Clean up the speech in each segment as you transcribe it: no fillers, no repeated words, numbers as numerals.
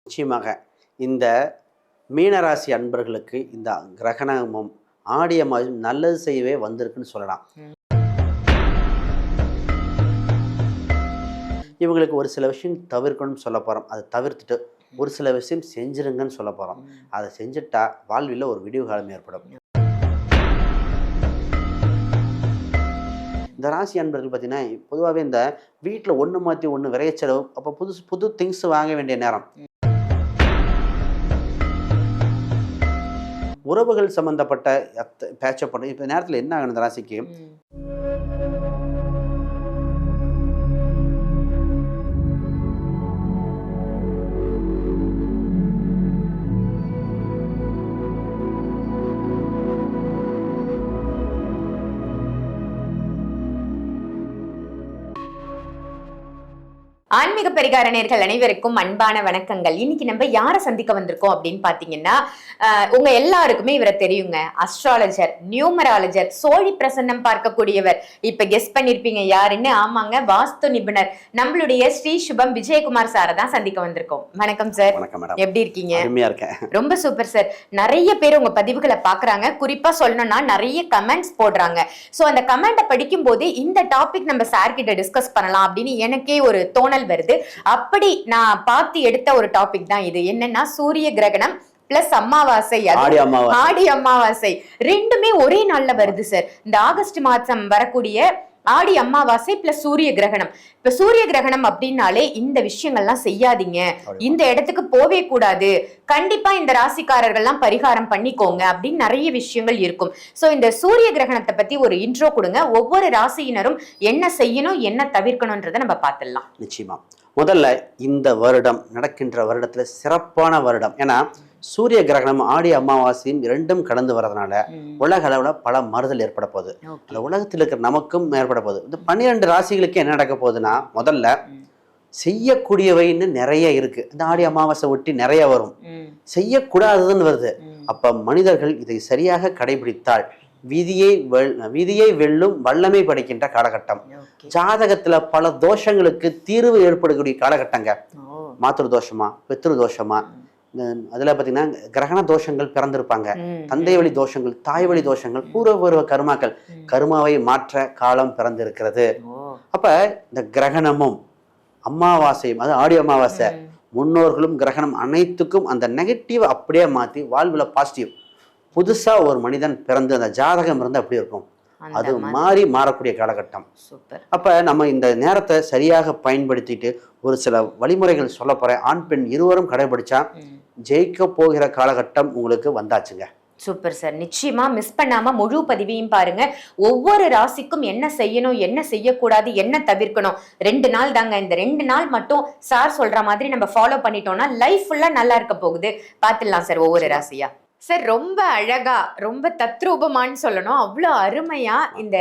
நிச்சயமாக இந்த மீனராசி அன்பர்களுக்கு இந்த கிரகணமும் ஆடிய மாதம் நல்லது செய்யவே வந்திருக்குன்னு சொல்லலாம். இவங்களுக்கு ஒரு சில விஷயம் தவிர்க்கணும்னு சொல்ல போகிறோம். அதை தவிர்த்துட்டு ஒரு சில விஷயம் செஞ்சிருங்கன்னு சொல்ல போகிறோம். அதை செஞ்சுட்டா வாழ்வில் ஒரு விடிவு காலம் ஏற்படும். இந்த ராசி அன்பர்கள் பார்த்தீங்கன்னா பொதுவாகவே இந்த வீட்டில் ஒன்று மாற்றி ஒன்று விரைய செலவு, அப்போ புது திங்ஸ் வாங்க வேண்டிய நேரம், உறவுகள் சம்பந்தப்பட்ட பேச்சப் பண்ண இப்போ நேரத்தில் என்ன ஆகணும் இந்த ராசிக்கு, ஆன்மீக பரிகார நேயர்கள் அனைவருக்கும் அன்பான வணக்கங்கள். இன்னைக்கு நம்ம யாரை சந்திக்க வந்திருக்கோம் அப்படின்னு பாத்தீங்கன்னா, உங்க எல்லாருக்குமே இவரை தெரியுங்க. அஸ்ட்ராலஜர், நியூமராலஜர், சோழி பிரசன்னம் பார்க்கக்கூடியவர். இப்ப கெஸ் பண்ணிருப்பீங்க யாருன்னு. ஆமாங்க, வாஸ்து நிபுணர் நம்மளுடைய ஸ்ரீ சுபம் விஜயகுமார் சாரை தான் சந்திக்க வந்திருக்கோம். வணக்கம் சார். எப்படி இருக்கீங்க? ரொம்ப சூப்பர் சார். நிறைய பேர் உங்க பதிவுகளை பாக்குறாங்க. குறிப்பா சொல்லணும்னா நிறைய கமெண்ட்ஸ் போடுறாங்க. சோ அந்த கமெண்ட்டை படிக்கும் போது இந்த டாபிக் நம்ம சார் கிட்ட டிஸ்கஸ் பண்ணலாம் அப்படின்னு எனக்கே ஒரு தோணல் வருது. அப்படி நான் பார்த்து எடுத்த ஒரு டாபிக் தான் இது. என்னன்னா, சூரிய கிரகணம் பிளஸ் அமாவாசை, ஆடி அமாவாசை ரெண்டுமே ஒரே நாள்ல வருது சார். இந்த ஆகஸ்ட் மாசம் வரக்கூடிய ஆடி அமாவாசை பிளஸ் சூரிய கிரகணம். இப்ப சூரிய கிரகணம் அப்படின்னாலே இந்த விஷயங்கள்லாம் செய்யாதீங்க, இந்த இடத்துக்கு போவே கூடாது, கண்டிப்பா இந்த ராசிக்காரர்கள்லாம் பரிகாரம் பண்ணிக்கோங்க அப்படின்னு நிறைய விஷயங்கள் இருக்கும். சோ இந்த சூரிய கிரகணத்தை பத்தி ஒரு இன்ட்ரோ கொடுங்க. ஒவ்வொரு ராசியினரும் என்ன செய்யணும், என்ன தவிர்க்கணும்ன்றதை நம்ம பார்த்துடலாம். நிச்சயமா. முதல்ல இந்த வருடம் நடக்கின்ற வருடத்துல சிறப்பான வருடம். ஏன்னா சூரிய கிரகணம் ஆடி அமாவாசையும் இரண்டும் கடந்து வர்றதுனால உலக அளவுல பல மாறுதல் ஏற்பட போகுது. அந்த உலகத்தில் இருக்கிற நமக்கும் ஏற்பட போகுது. இந்த 12 ராசிகளுக்கு என்ன நடக்க போகுதுன்னா, முதல்ல செய்யக்கூடியவைன்னு நிறைய இருக்கு. இந்த ஆடி அமாவாசை ஒட்டி நிறைய வரும், செய்யக்கூடாததுன்னு வருது. அப்ப மனிதர்கள் இதை சரியாக கடைபிடித்தால் விதியை வெல்லும் வல்லமை படைக்கின்ற காலகட்டம். ஜாதகத்துல பல தோஷங்களுக்கு தீர்வு ஏற்படக்கூடிய காலகட்டங்க. மாத்திரு தோஷமா, பித்ரு தோஷமா, அதுல பாத்தீங்கன்னா கிரகண தோஷங்கள் பிறந்திருப்பாங்க, தந்தை வழி தோஷங்கள், தாய் வழி தோஷங்கள், பூர்வ கர்மாக்கள், கர்மாவை மாற்ற காலம் பிறந்திருக்கிறது. அப்ப இந்த கிரகணமும் அமாவாசையும், அது ஆடி அமாவாசை, முன்னோர்களும் கிரகணம் அனைத்துக்கும் அந்த நெகட்டிவ் அப்படியே மாத்தி வாழ்வுல பாசிட்டிவ், புதுசா ஒரு மனிதன் பிறந்து அந்த ஜாதகம் இருந்து அப்படி இருக்கும், அது மாறக்கூடிய காலகட்டம். அப்ப நம்ம இந்த நேரத்தை சரியாக பயன்படுத்திட்டு ஒரு சில வழிமுறைகள் சொல்ல போறேன். ஆண் பெண் இருவரும் கடைபிடிச்சா ஜெயிக்க போகிற காலகட்டம் உங்களுக்கு வந்தாச்சுங்க. Super sir. நிச்சயமா மிஸ் பண்ணாம முழு பதிவையும் பாருங்க. ஒவ்வொரு ராசிக்கும் என்ன செய்யணும், என்ன செய்யக்கூடாது, என்ன தவிர்க்கணும். 2 நாள் தாங்க. இந்த 2 நாள் மட்டும் சார் சொல்ற மாதிரி நம்ம ஃபாலோ பண்ணிட்டோம்னா லைஃப் ஃபுல்லா நல்லா இருக்க போகுது. பாத்துடலாம் சார் ஒவ்வொரு ராசியா. சார் ரொம்ப அழகா, ரொம்ப தத்ரூபமானு சொல்லணும், அவ்வளோ அருமையா இந்த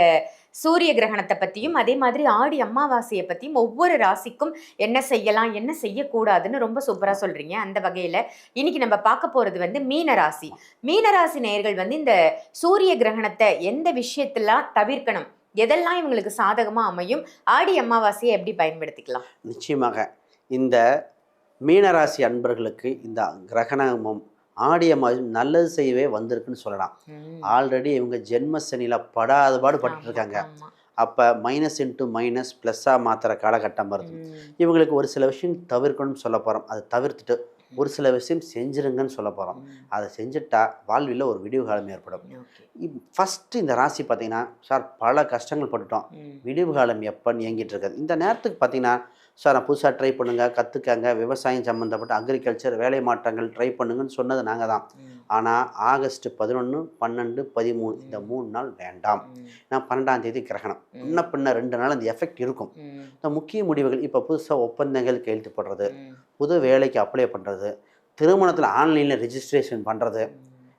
சூரிய கிரகணத்தை பத்தியும் அதே மாதிரி ஆடி அமாவாசையை பத்தியும் ஒவ்வொரு ராசிக்கும் என்ன செய்யலாம், என்ன செய்யக்கூடாதுன்னு ரொம்ப சூப்பரா சொல்றீங்க. அந்த வகையில இன்னைக்கு நம்ம பார்க்க போறது மீனராசி. மீனராசி நேயர்கள் இந்த சூரிய கிரகணத்தை எந்த விஷயத்தெல்லாம் தவிர்க்கணும், எதெல்லாம் இவங்களுக்கு சாதகமா அமையும், ஆடி அமாவாசையை எப்படி பயன்படுத்திக்கலாம்? நிச்சயமாக இந்த மீனராசி அன்பர்களுக்கு இந்த கிரகணமும் ஆடிய மாதம் நல்லது செய்யவே வந்திருக்குன்னு சொல்லலாம். ஆல்ரெடி இவங்க ஜென்ம சனியில படாதபாடு பட்டு இருக்காங்க. அப்ப மைனஸ் இன்ட்டு மைனஸ் பிளஸ்ஸா மாத்துற காலகட்டம் வருது. இவங்களுக்கு ஒரு சில விஷயம் தவிர்க்கணும்னு சொல்ல போறோம். அதை தவிர்த்துட்டு ஒரு சில விஷயம் செஞ்சிருங்கன்னு சொல்ல போறோம். அதை செஞ்சுட்டா வாழ்வில் ஒரு விடிவு காலம் ஏற்படும். ஃபர்ஸ்ட் இந்த ராசி பார்த்தீங்கன்னா, சார் பல கஷ்டங்கள் பட்டுட்டோம், விடிவு காலம் எப்பன்னு இயங்கிட்டு இருக்காது. இந்த நேரத்துக்கு பார்த்தீங்கன்னா, சார் நான் புதுசாக ட்ரை பண்ணுங்கள், கற்றுக்கங்க, விவசாயம் சம்மந்தப்பட்ட அக்ரிகல்ச்சர் வேலை மாற்றங்கள் ட்ரை பண்ணுங்கன்னு சொன்னது நாங்கள் தான். ஆனால் ஆகஸ்ட் 11, 12, 13 இந்த 3 நாள் வேண்டாம். நான் 12ஆம் தேதி கிரகணம், இன்னும் பின்ன 2 நாள் அந்த எஃபெக்ட் இருக்கும். இந்த முக்கிய முடிவுகள், இப்போ புதுசாக ஒப்பந்தங்கள் கையெழுத்து போடுறது, புது வேலைக்கு அப்ளை பண்ணுறது, திருமணத்தில் ஆன்லைனில் ரெஜிஸ்ட்ரேஷன் பண்ணுறது,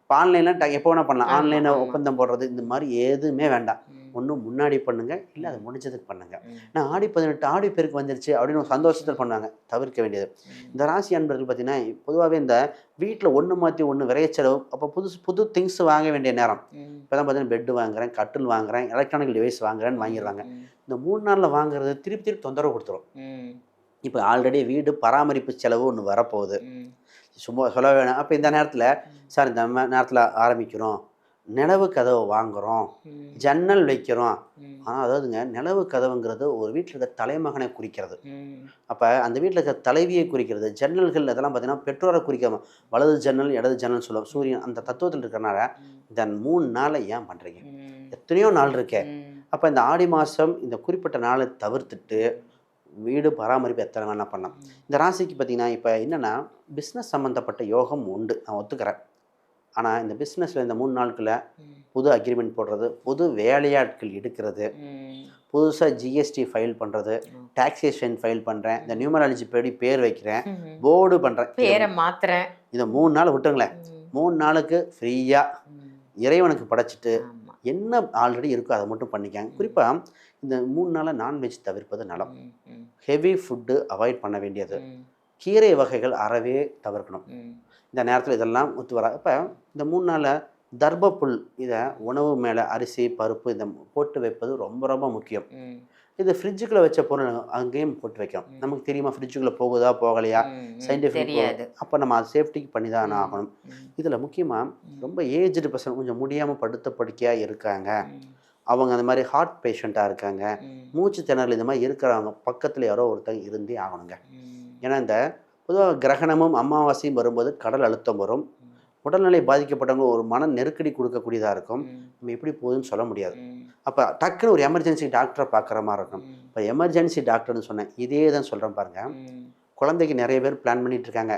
இப்போ ஆன்லைனில் எப்போ வேணால் பண்ணலாம், ஆன்லைனில் ஒப்பந்தம் போடுறது, இந்த மாதிரி எதுவுமே வேண்டாம். ஒன்றும் முன்னாடி பண்ணுங்கள், இல்லை அது முடிஞ்சதுக்கு பண்ணுங்கள். நான் ஆடி 18 ஆடி பேருக்கு வந்துருச்சு அப்படின்னு ஒரு சந்தோஷத்தில் பண்ணுவாங்க. தவிர்க்க வேண்டியது. இந்த ராசி அன்பர்கள் பார்த்தீங்கன்னா பொதுவாகவே இந்த வீட்டில் ஒன்று மாற்றி ஒன்று விரைய செலவு, அப்போ புது திங்ஸ் வாங்க வேண்டிய நேரம். இப்போ தான் பார்த்தீங்கன்னா பெட்டு வாங்குறேன், கட்டில் வாங்குறேன், எலக்ட்ரானிக் டிவைஸ் வாங்குறேன்னு வாங்கிடுவாங்க. இந்த 3 நாளில் வாங்குறது திருப்பி தொந்தரவு கொடுத்துரும். இப்போ ஆல்ரெடி வீடு பராமரிப்பு செலவு ஒன்று வரப்போகுது, சும்மா சொல்ல வேணாம். அப்போ இந்த நேரத்தில் சார் இந்த நேரத்தில் ஆரம்பிக்கிறோம், நிலவு கதவை வாங்குகிறோம், ஜன்னல் வைக்கிறோம். ஆனால் அதாவதுங்க நிலவு கதவுங்கிறது ஒரு வீட்டில் இருக்க தலைமகனை குறிக்கிறது. அப்போ அந்த வீட்டில் இருக்க தலைவியை குறிக்கிறது. ஜன்னல்கள் அதெல்லாம் பார்த்தீங்கன்னா பெற்றோரை குறிக்காம வலது ஜன்னல் இடது ஜன்னல் சொல்லுவோம். சூரியன் அந்த தத்துவத்தில் இருக்கிறனால இந்த 3 நாளை ஏன் பண்ணுறீங்க? எத்தனையோ நாள் இருக்கே. அப்போ இந்த ஆடி மாதம் இந்த குறிப்பிட்ட நாளை தவிர்த்துட்டு வீடு பராமரிப்பு எத்தனை வேணால் பண்ணலாம். இந்த ராசிக்கு பார்த்தீங்கன்னா இப்போ என்னென்னா பிஸ்னஸ் சம்மந்தப்பட்ட யோகம் உண்டு, நான் ஒத்துக்கிறேன். ஆனால் இந்த பிஸ்னஸில் இந்த 3 நாட்களில் புது அக்ரிமெண்ட் போடுறது, புது வேலையாட்கள் எடுக்கிறது, புதுசாக ஜிஎஸ்டி ஃபைல் பண்ணுறது, டாக்ஸேஷன் ஃபைல் பண்ணுறேன், இந்த நியூமராலஜி படி பேர் வைக்கிறேன், போர்டு பண்ணுறேன், பேரை மாத்துறேன். இந்த 3 நாள் விட்டுங்களேன். 3 நாளுக்கு ஃப்ரீயாக இறைவனுக்கு படைச்சிட்டு என்ன ஆல்ரெடி இருக்கோ அதை மட்டும் பண்ணிக்காங்க. குறிப்பாக இந்த 3 நாளாக நான்வெஜ் தவிர்ப்பது நலம். ஹெவி ஃபுட்டு அவாய்ட் பண்ண வேண்டியது. கீரை வகைகள் அறவே தவிர்க்கணும். இந்த நேரத்தில் இதெல்லாம் ஒத்து வர. இப்போ இந்த 3 நாளில் தர்பப்புல் இதை உணவு மேலே அரிசி பருப்பு இதை போட்டு வைப்பது ரொம்ப ரொம்ப முக்கியம். இது ஃப்ரிட்ஜுக்குள்ளே வச்ச பொருள் அங்கேயும் போட்டு வைக்கணும். நமக்கு தெரியுமா ஃப்ரிட்ஜுக்குள்ளே போகுதா போகலையா, சயின்டிஃபிக். அப்போ நம்ம அது சேஃப்டிக்கு பண்ணி தான் ஆகணும். இதில் முக்கியமாக ரொம்ப ஏஜ்டு பர்சன் கொஞ்சம் முடியாமல் படுத்த படுக்கையாக இருக்காங்க, அவங்க அந்த மாதிரி ஹார்ட் பேஷண்ட்டாக இருக்காங்க, மூச்சு திணறல் இந்த மாதிரி இருக்கிறவங்க பக்கத்தில் யாரோ ஒருத்தங்க இருந்தே ஆகணுங்க. ஏன்னா இந்த பொதுவாக கிரகணமும் அமாவாசையும் வரும்போது கடல் அழுத்தம் வரும், உடல்நிலை பாதிக்கப்பட்டவங்க ஒரு மன நெருக்கடி கொடுக்கக்கூடியதாக இருக்கும். நம்ம எப்படி போகுதுன்னு சொல்ல முடியாது. அப்போ டக்குன்னு ஒரு எமர்ஜென்சி டாக்டரை பார்க்குற மாதிரி இருக்கும். இப்போ எமர்ஜென்சி டாக்டர்னு சொன்னேன், இதே தான் சொல்கிறேன் பாருங்கள். குழந்தைக்கு நிறைய பேர் பிளான் பண்ணிட்டு இருக்காங்க.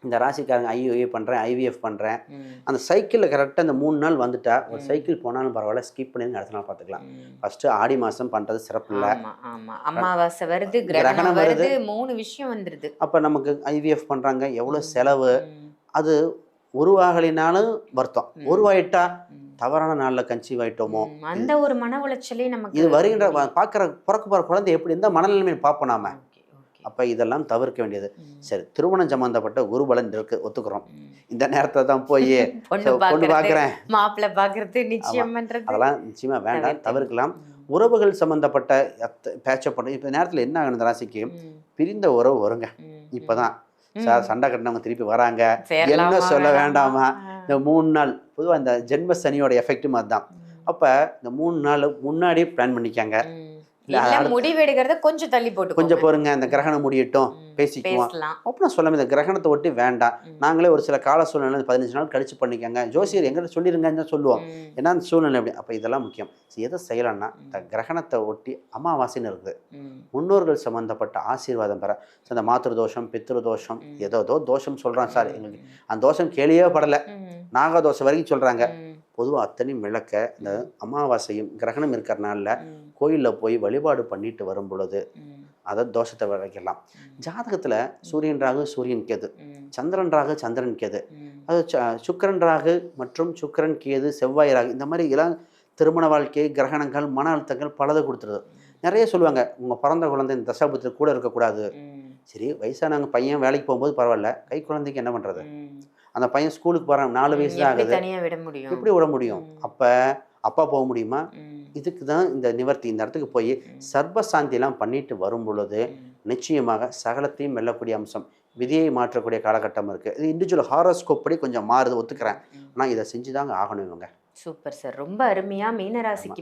இந்த ராசிக்காரங்க ஐஓஏ பண்ணுறேன், ஐவிஎஃப் பண்ணுறேன். அந்த சைக்கிளில் கரெக்டாக அந்த 3 நாள் வந்துட்டா ஒரு சைக்கிள் போனாலும் பரவாயில்ல, ஸ்கிப் பண்ணி அடுத்த நாள் பார்த்துக்கலாம். ஃபஸ்ட்டு ஆடி மாதம் பண்ணுறது சிறப்பு இல்லை. அமாவாசை வருது, கிரகணம் வருது, 3 விஷயம் வந்துடுது. அப்போ நமக்கு ஐவிஎஃப் பண்ணுறாங்க, எவ்வளோ செலவு. அது உருவாகலினாலும் வருத்தம், உருவாயிட்டா தவறான நாளில் கன்சீவ் ஆகிட்டோமோ அந்த ஒரு மன உளைச்சலே நமக்கு. இது வருகின்ற பார்க்குற பிறக்க போகிற குழந்தை எப்படி இந்த மனநிலைமையை பார்ப்போம் நாம. அப்போ இதெல்லாம் தவிர்க்க வேண்டியது. சரி, திருமணம் சம்மந்தப்பட்ட குருபலன் இருக்கு, ஒத்துக்கிறோம். இந்த நேரத்தில் தான் போய் பொண்ணு பார்க்குறேன், மாப்பிள்ளை பார்க்கறது, நிச்சயம் பண்ணுறது, அதெல்லாம் நிச்சயமாக வேண்டாம், தவிர்க்கலாம். உறவுகள் சம்மந்தப்பட்ட பேச்சப் பண்ண இப்போ நேரத்தில் என்ன ஆகணும், இந்த ராசிக்கு பிரிந்த உறவு வருங்க. இப்போதான் சார் சண்டை கட்டினவங்க திருப்பி வராங்க, என்ன சொல்ல வேண்டாமா. இந்த 3 நாள் பொதுவாக இந்த ஜென்ம சனியோட எஃபெக்டும் அதுதான். அப்போ இந்த 3 நாள் முன்னாடியே பிளான் பண்ணிக்காங்க. முடிவெடுக்கிறத கொஞ்சம் தள்ளி போட்டு கொஞ்சம் போருங்க, இந்த கிரகணம் முடியட்டும் பேசிக்குவோம் அப்படின்னு சொல்லாம இந்த கிரகணத்தை ஒட்டி வேண்டாம், நாங்களே ஒரு சில கால சூழ்நிலை 15 நாள் கழிச்சு பண்ணிக்கோங்க, ஜோசியர் எங்கிட்ட சொல்லிருங்கன்னு சொல்லுவோம். ஏன்னா அந்த சூழ்நிலை எப்படி. அப்போ இதெல்லாம் முக்கியம். எதை செய்யலாம்னா இந்த கிரகணத்தை ஒட்டி அமாவாசைன்னு இருக்குது, முன்னோர்கள் சம்மந்தப்பட்ட ஆசீர்வாதம் பெற. அந்த மாத்திரு தோஷம் பித்ரு தோஷம் ஏதோ தோஷம் சொல்கிறான் சார், எங்களுக்கு அந்த தோஷம் கேள்வியே படலை, நாகதோஷம் வரைக்கும் சொல்கிறாங்க. பொதுவாக அத்தனையும் விளக்க இந்த அமாவாசையும் கிரகணம் இருக்கிற நாளில் கோயிலில் போய் வழிபாடு பண்ணிட்டு வரும் பொழுது அதை தோஷத்தை விளைக்கலாம். ஜாதகத்தில் சூரியன் ராகு சூரியன் கேது, சந்திரன் ராகு சந்திரன் கேது, அது சுக்கிரன் ராகு மற்றும் சுக்கிரன் கேது செவ்வாய் ராகு, இந்த மாதிரி எல்லாம் திருமண வாழ்க்கை கிரகணங்கள் மன அழுத்தங்கள் பலதை கொடுத்துருது. நிறைய சொல்லுவாங்க உங்கள் பிறந்த குழந்தை இந்த தசாபுத்திர கூட இருக்கக்கூடாது. சரி, வயசானவங்க பையன் வேலைக்கு போகும்போது பரவாயில்ல, கை குழந்தைக்கு என்ன பண்ணுறது? அந்த பையன் ஸ்கூலுக்கு போகிறான், 4 வயசு தான் ஆகுது, எப்படி விட முடியும்? அப்போ அப்பா போக முடியுமா? இதுக்கு தான் இந்த நிவர்த்தி. இந்த இடத்துக்கு போய் சர்வசாந்தியெல்லாம் பண்ணிட்டு வரும் பொழுது நிச்சயமாக சகலத்தையும் வெல்லக்கூடிய அம்சம், விதியை மாற்றக்கூடிய காலகட்டம் இருக்குது. இது இண்டிவிஜுவல் ஹாரோஸ்கோப் படி கொஞ்சம் மாறுது, ஒத்துக்கிறேன். ஆனால் இதை செஞ்சு தாங்க ஆகணும் இவங்க. சூப்பர் சார், ரொம்ப அருமையா. மீனராசிக்கு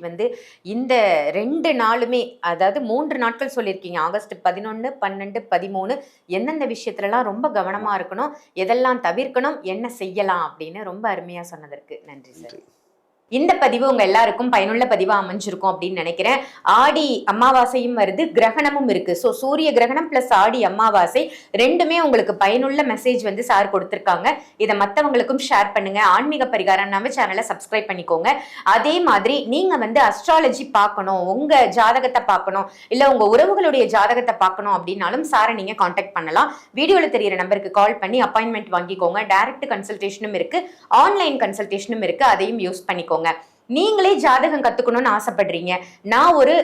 இந்த 2 நாளுமே, அதாவது 3 நாட்கள் சொல்லியிருக்கீங்க, ஆகஸ்ட் 11, 12, 13, எந்தெந்த விஷயத்துலலாம் ரொம்ப கவனமா இருக்கணும், எதெல்லாம் தவிர்க்கணும், என்ன செய்யலாம் அப்படின்னு ரொம்ப அருமையா சொன்னதற்கு நன்றி சார். இந்த பதிவு உங்க எல்லாருக்கும் பயனுள்ள பதிவா அமைஞ்சிருக்கும் அப்படின்னு நினைக்கிறேன். ஆடி அமாவாசையும் வருது, கிரகணமும் இருக்கு. ஸோ சூரிய கிரகணம் பிளஸ் ஆடி அமாவாசை ரெண்டுமே உங்களுக்கு பயனுள்ள மெசேஜ் சார் கொடுத்துருக்காங்க. இதை மற்றவங்களுக்கும் ஷேர் பண்ணுங்க. ஆன்மீக பரிகாரம் நம்ம சேனலை சப்ஸ்கிரைப் பண்ணிக்கோங்க. அதே மாதிரி நீங்க அஸ்ட்ராலஜி பார்க்கணும், உங்க ஜாதகத்தை பார்க்கணும், இல்ல உங்க உறவுகளுடைய ஜாதகத்தை பார்க்கணும் அப்படின்னாலும் சாரை நீங்க கான்டாக்ட் பண்ணலாம். வீடியோல தெரியிற நம்பருக்கு கால் பண்ணி அப்பாயின்மெண்ட் வாங்கிக்கோங்க. டைரக்ட் கன்சல்டேஷனும் இருக்கு, ஆன்லைன் கன்சல்டேஷனும் இருக்கு, அதையும் யூஸ் பண்ணிக்கோங்க. நீங்களே ஜாதகம் கத்துக்கணும்னு ஆசைப்படுறீங்க, நான் ஒரு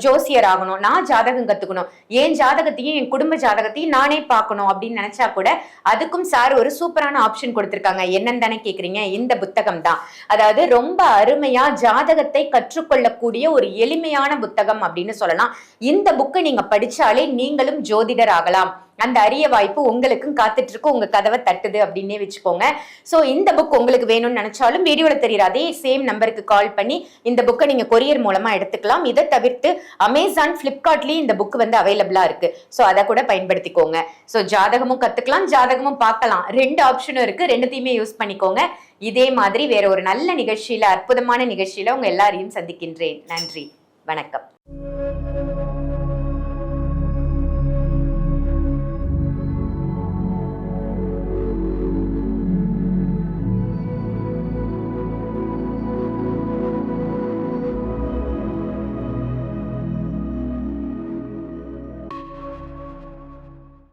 ஜோசியர் ஆகணும், நான் ஜாதகம் கத்துக்கணும், என் ஜாதகத்தையும் என் குடும்ப ஜாதகத்தையும் நானே பார்க்கணும் அப்படின்னு நினைச்சா கூட அதுக்கும் சார் ஒரு சூப்பரான ஆப்ஷன் கொடுத்திருக்காங்க. என்னன்னு தானே கேக்குறீங்க? இந்த புத்தகம் தான். அதாவது ரொம்ப அருமையா ஜாதகத்தை கற்றுக்கொள்ளக்கூடிய ஒரு எளிமையான புத்தகம் அப்படின்னு சொல்லலாம். இந்த புக்கை நீங்க படிச்சாலே நீங்களும் ஜோதிடர் ஆகலாம். அந்த அரிய வாய்ப்பு உங்களுக்கும் காத்துட்டு இருக்கு, உங்க கதவை தட்டுது அப்படின்னே வச்சுக்கோங்க. சோ இந்த புக் உங்களுக்கு வேணும்னு நினைச்சாலும் வீடியோல தெரியுற அதே சேம் நம்பருக்கு கால் பண்ணி இந்த புக்கை நீங்க கொரியர் மூலமா எடுத்துக்கலாம். இதை தவிர்த்து அமேசான், பிளிப்கார்ட்லயும் இந்த புக் வந்து அவைலபிளா இருக்கு. சோ அதை கூட பயன்படுத்திக்கோங்க. சோ ஜாதகமும் கத்துக்கலாம், ஜாதகமும் பார்க்கலாம். 2 ஆப்ஷனும் இருக்கு, ரெண்டுத்தையுமே யூஸ் பண்ணிக்கோங்க. இதே மாதிரி வேற ஒரு நல்ல நிகழ்ச்சியில, அற்புதமான நிகழ்ச்சியில உங்க எல்லாரையும் சந்திக்கின்றேன். நன்றி, வணக்கம்.